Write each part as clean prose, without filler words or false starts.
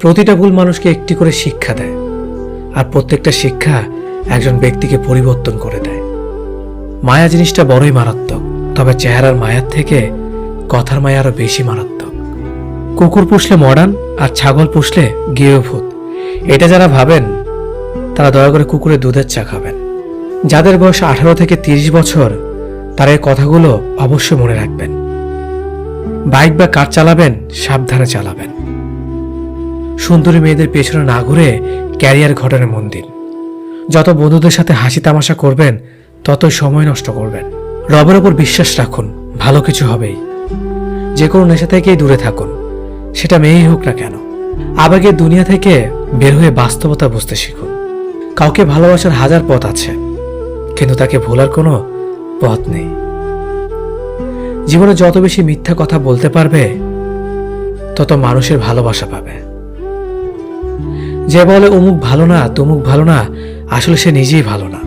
প্রতিটা ভুল মানুষকে একটি করে শিক্ষা দেয়, আর প্রত্যেকটা শিক্ষা একজন ব্যক্তিকে পরিবর্তন করে দেয়। মায়া জিনিসটা বড়ই মারাত্মক, তবে চেহারার মায়ার থেকে কথার মায়া আরো বেশি মারাত্মক। কুকুর পুষলে মডার্ন আর ছাগল পুষলে গৃহভূত, এটা যারা ভাবেন তারা দয়া করে কুকুরের দুধের চা খাবেন। যাদের বয়স 18 থেকে 30 বছর তারা এই কথাগুলো অবশ্যই মনে রাখবেন। বাইক বা কার চালাবেন সাবধানে চালাবেন। সুন্দরী মেয়েদের পেছনে না ঘুরে ক্যারিয়ার ঘটনে মন দিন। যত বন্ধুদের সাথে হাসি তামাশা করবেন ততই সময় নষ্ট করবেন। রবের ওপর বিশ্বাস রাখুন, ভালো কিছু হবেই। যে কোনো নেশা থেকেই দূরে থাকুন, সেটা মেয়েই হোক না কেন। আবেগের দুনিয়া থেকে বের হয়ে বাস্তবতা বুঝতে শিখুন। কাউকে ভালোবাসার হাজার পথ আছে, কিন্তু তাকে ভোলার কোনো পথ নেই। জীবনে যত বেশি মিথ্যা কথা বলতে পারবে তত মানুষের ভালোবাসা পাবে। যে বলে অমুক ভালো না তমুক ভালো না, আসলে সে নিজেই ভালো না।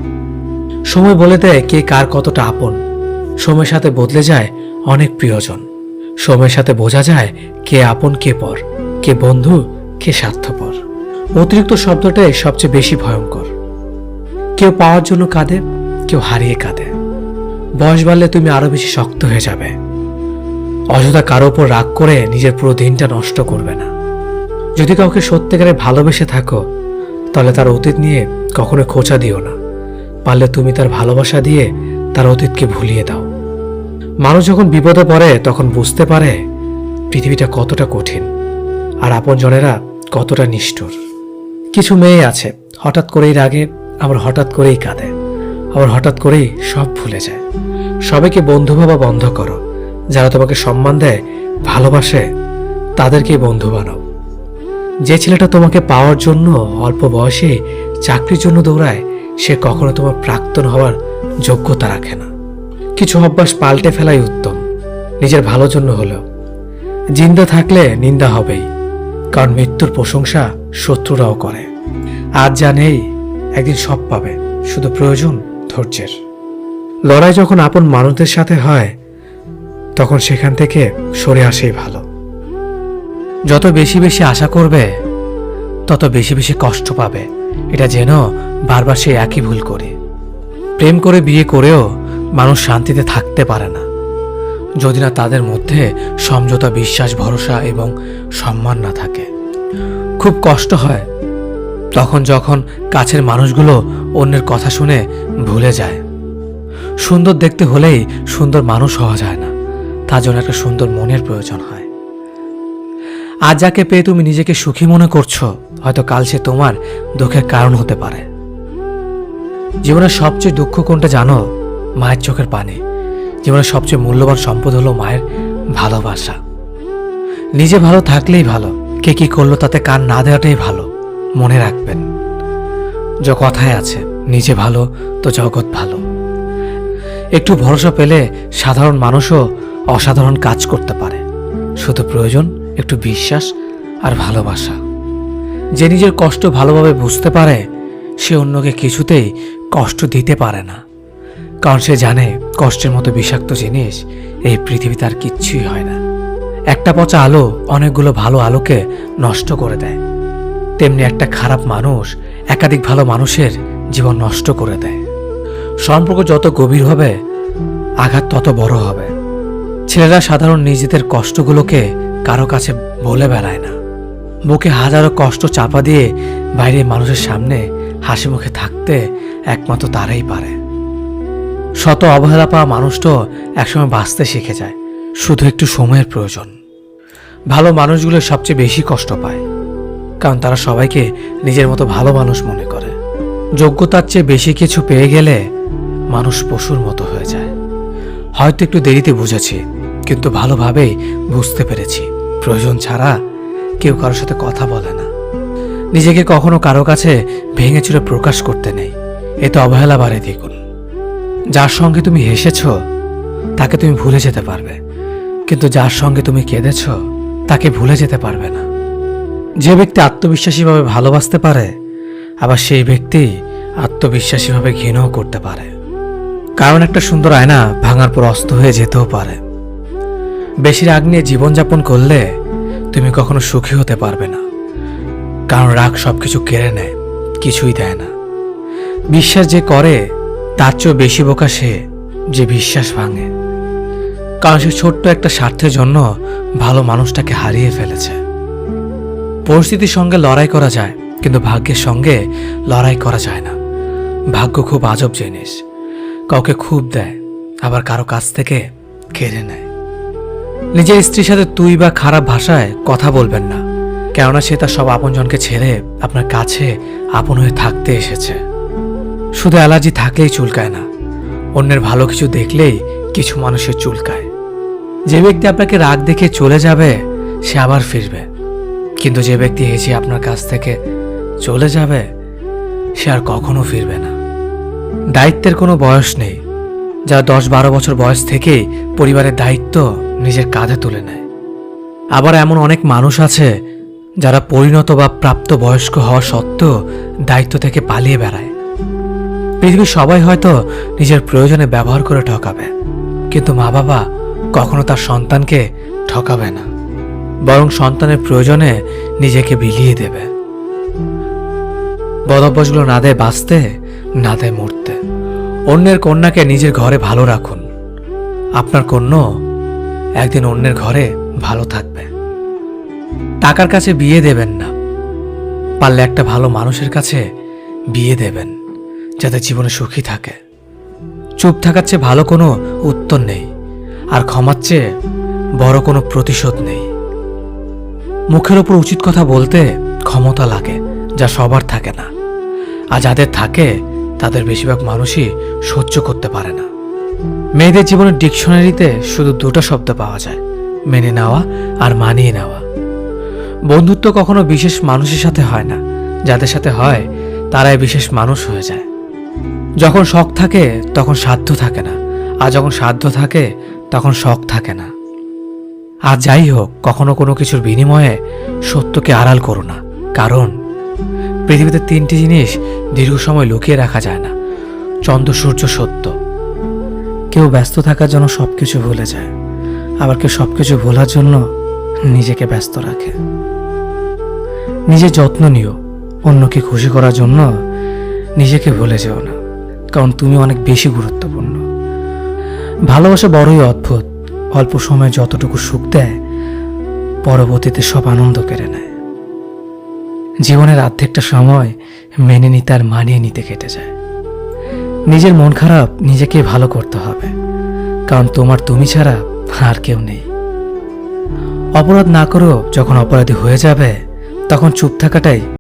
সময় বলে দেয় কে কার কতটা আপন। সময়ের সাথে বদলে যায় অনেক প্রিয়জন। সময়ের সাথে বোঝা যায় কে আপন কে পর, কে বন্ধু কে স্বার্থপর। অতিরিক্ত শব্দটাই সবচেয়ে বেশি ভয়ঙ্কর। কেউ পাওয়ার জন্য কাঁদে, কেউ হারিয়ে কাঁদে। বয়স বাড়লে তুমি আরো বেশি শক্ত হয়ে যাবে। অযথা কারো উপর রাগ করে নিজের পুরো দিনটা নষ্ট করবে না। যদি কাউকে সত্যিকারে ভালোবেসে থাকো তাহলে তার অতীত নিয়ে কখনো খোঁচা দিও না। পারলে তুমি তার ভালোবাসা দিয়ে তার অতীতকে ভুলিয়ে দাও। মানুষ যখন বিপদে পড়ে তখন বুঝতে পারে পৃথিবীটা কতটা কঠিন আর আপনজনেরা কতটা নিষ্ঠুর। কিছু মেয়ে আছে হঠাৎ করেই রাগে, আবার হঠাৎ করেই কাঁদে, আবার হঠাৎ করেই সব ভুলে যায়। সবাইকে বন্ধু ভাবা বন্ধ করো। যারা তোমাকে সম্মান দেয়, ভালোবাসে, তাদেরকেই বন্ধু বানাও। যে ছেলেটা তোমাকে পাওয়ার জন্য অল্প বয়সে চাকরির জন্য দৌড়ায়, সে কখনো তোমার প্রাক্তন হওয়ার যোগ্যতা রাখে না। কিছু অভ্যাস পাল্টে ফেলাই উত্তম, নিজের ভালোর জন্য হলেও। জিন্দা থাকলে নিন্দা হবেই, কারণ মৃত্যুর প্রশংসা শত্রুরাও করে। আজ যা নেই একদিন সব পাবে, শুধু প্রয়োজন ধৈর্যের। লড়াই যখন আপন মানুষদের সাথে হয় তখন সেখান থেকে সরে আসেই ভালো। যত বেশি বেশি আশা করবে তত বেশি বেশি কষ্ট পাবে, এটা যেন বারবার সে একই ভুল করে। প্রেম করে বিয়ে করেও মানুষ শান্তিতে থাকতে পারে না যদি না তাদের মধ্যে সমঝোতা, বিশ্বাস, ভরসা এবং সম্মান না থাকে। খুব কষ্ট হয় তখন যখন কাছের মানুষগুলো অন্যের কথা শুনে ভুলে যায়। সুন্দর দেখতে হলেই সুন্দর মানুষ হওয়া যায় না, তার জন্য একটা সুন্দর মনের প্রয়োজন হয়। আজ যাকে পেয়ে তুমি নিজেকে সুখী মনে করছো, হয়তো কাল সে তোমার দুঃখের কারণ হতে পারে। জীবনের সবচেয়ে দুঃখ কোনটা জানো? মায়ের চোখের পানি। জীবনের সবচেয়ে মূল্যবান সম্পদ হলো মায়ের ভালোবাসা। নিজে ভালো থাকলেই ভালো, কে কি করলো তাতে কান না দেওয়াটাই ভালো। মনে রাখবেন, যে কথায় আছে, নিজে ভালো তো জগৎ ভালো। একটু ভরসা পেলে সাধারণ মানুষও অসাধারণ কাজ করতে পারে। শুধু প্রয়োজন একটু বিশ্বাস আর ভালোবাসা। যে নিজের কষ্ট ভালোভাবে বুঝতে পারে সে অন্যকে কিছুতেই কষ্ট দিতে পারে না, কারণ সে জানে কষ্টের মতো বিষাক্ত জিনিস এই পৃথিবীতে আর কিচ্ছুই হয় না। একটা পচা আলো অনেকগুলো ভালো আলোকে নষ্ট করে দেয়, তেমনি একটা খারাপ মানুষ একাধিক ভালো মানুষের জীবন নষ্ট করে দেয়। সম্পর্ক যত গভীর হবে আঘাত তত বড় হবে। ছেলেরা সাধারণ নিজেদের কষ্টগুলোকে কারো কাছে বলে বেড়ায় না। বুকে হাজারো কষ্ট চাপা দিয়ে বাইরে মানুষের সামনে হাসি মুখে থাকতে একমাত্র তারাই পারে। শত অবহেলা পাওয়া মানুষটা একসময় বাঁচতে শিখে যায়, শুধু একটু সময়ের প্রয়োজন। ভালো মানুষগুলো সবচেয়ে বেশি কষ্ট পায়, কারণ তারা সবাইকে নিজের মতো ভালো মানুষ মনে করে। যোগ্যতার চেয়ে বেশি কিছু পেয়ে গেলে মানুষ পশুর মতো হয়ে যায়। হয়তো একটু দেরিতে বুঝেছি, কিন্তু ভালোভাবেই বুঝতে পেরেছি প্রয়োজন ছাড়া কেউ কারোর সাথে কথা বলে না। নিজেকে কখনো কারো কাছে ভেঙে চুরে প্রকাশ করতে নেই, এতে অবহেলা বাড়ে দ্বিগুণ। যার সঙ্গে তুমি হেসেছ তাকে তুমি ভুলে যেতে পারবে, কিন্তু যার সঙ্গে তুমি কেঁদেছ তাকে ভুলে যেতে পারবে না। যে ব্যক্তি আত্মবিশ্বাসীভাবে ভালোবাসতে পারে, আবার সেই ব্যক্তি আত্মবিশ্বাসীভাবে ঘৃণাও করতে পারে। কারণ একটা সুন্দর আয়না ভাঙার পর অস্ত হয়ে যেতেও পারে। বেশি রাগ নিয়ে জীবনযাপন করলে তুমি কখনো সুখী হতে পারবে না, কারণ রাগ সবকিছু কেড়ে নেয়, কিছুই দেয় না। বিশ্বাস যে করে তার চেয়েও বেশি বোকা সে যে বিশ্বাস ভাঙে, কারণ সে ছোট্ট একটা স্বার্থের জন্য ভালো মানুষটাকে হারিয়ে ফেলেছে। পরিস্থিতির সঙ্গে লড়াই করা যায়, কিন্তু ভাগ্যের সঙ্গে লড়াই করা যায় না। ভাগ্য খুব আজব জিনিস, কাউকে খুব দেয়, আবার কারো কাছ থেকে কেড়ে নেয়। নিজের স্ত্রীর সাথে তুই বা খারাপ ভাষায় কথা বলবেন না, কেননা সে তার সব আপনজনকে ছেড়ে আপনার কাছে আপন হয়ে থাকতে এসেছে। শুধু অ্যালার্জি থাকলেই চুলকায় না, অন্যের ভালো কিছু দেখলেই কিছু মানুষের চুলকায়। যে ব্যক্তি আপনাকে রাগ দেখে চলে যাবে সে আবার ফিরবে, কিন্তু যে ব্যক্তি হেসে আপনার কাছ থেকে চলে যাবে সে আর কখনো ফিরবে না। দায়িত্বের কোনো বয়স নেই, যারা 10-12 বছর বয়স থেকেই পরিবারের দায়িত্ব নিজের কাঁধে তুলে নেয়। আবার এমন অনেক মানুষ আছে যারা পরিণত বা প্রাপ্ত বয়স্ক হওয়া সত্ত্বেও দায়িত্ব থেকে পালিয়ে বেড়ায়। পৃথিবীর সবাই হয়তো নিজের প্রয়োজনে ব্যবহার করে ঠকাবে, কিন্তু মা বাবা কখনো তার সন্তানকে ঠকাবে না, বরং সন্তানের প্রয়োজনে নিজেকে বিলিয়ে দেবে। বদভ্যাসগুলো না দেয় বাঁচতে, না দেয় মরতে। অন্যের কন্যাকে নিজের ঘরে ভালো রাখুন, আপনার কন্যা একদিন অন্যের ঘরে ভালো থাকবে। টাকার কাছে বিয়ে দেবেন না, পারলে একটা ভালো মানুষের কাছে বিয়ে দেবেন, যাতে জীবনে সুখী থাকে। চুপ থাকার চেয়ে ভালো কোনো উত্তর নেই, আর ক্ষমার চেয়ে বড় কোনো প্রতিশোধ নেই। মুখের ওপর উচিত কথা বলতে ক্ষমতা লাগে, যা সবার থাকে না, আর যাদের থাকে তাদের বেশিরভাগ মানুষই সহ্য করতে পারে না। মেয়েদের জীবনের ডিকশনারিতে শুধু দুটো শব্দ পাওয়া যায়, মেনে নেওয়া আর মানিয়ে নেওয়া। বন্ধুত্ব কখনো বিশেষ মানুষের সাথে হয় না, যাদের সাথে হয় তারাই বিশেষ মানুষ হয়ে যায়। যখন শখ থাকে তখন সাধ্য থাকে না, আর যখন সাধ্য থাকে তখন শখ থাকে না। আর যাই হোক, কখনো কোনো কিছুর বিনিময়ে সত্যকে আড়াল করো না, কারণ পৃথিবীতে 3টি জিনিস দীর্ঘ সময় লুকিয়ে রাখা যায় না: চন্দ্র, সূর্য, সত্য। কেউ ব্যস্ত থাকার জন্য সবকিছু ভুলে যায়, আবার কেউ সবকিছু ভোলার জন্য নিজেকে ব্যস্ত রাখে। নিজের যত্ন নিও, অন্যকে খুশি করার জন্য নিজেকে ভুলে যেও না, কারণ তুমি অনেক বেশি গুরুত্বপূর্ণ। ভালোবাসা বড়ই অদ্ভুত, অল্প সময়ে যতটুকু সুখ দেয় পরবর্তীতে সব আনন্দ কেড়ে নেয়। জীবনের অর্ধেকটা সময় মেনে নিতে আর মানিয়ে নিতে কেটে যায়। নিজের মন খারাপ নিজেকে ভালো করতে হবে, কারণ তোমার তুমি ছাড়া আর কেউ নেই। অপরাধ না করেও যখন অপরাধী হয়ে যাবে তখন চুপ থাকাটাই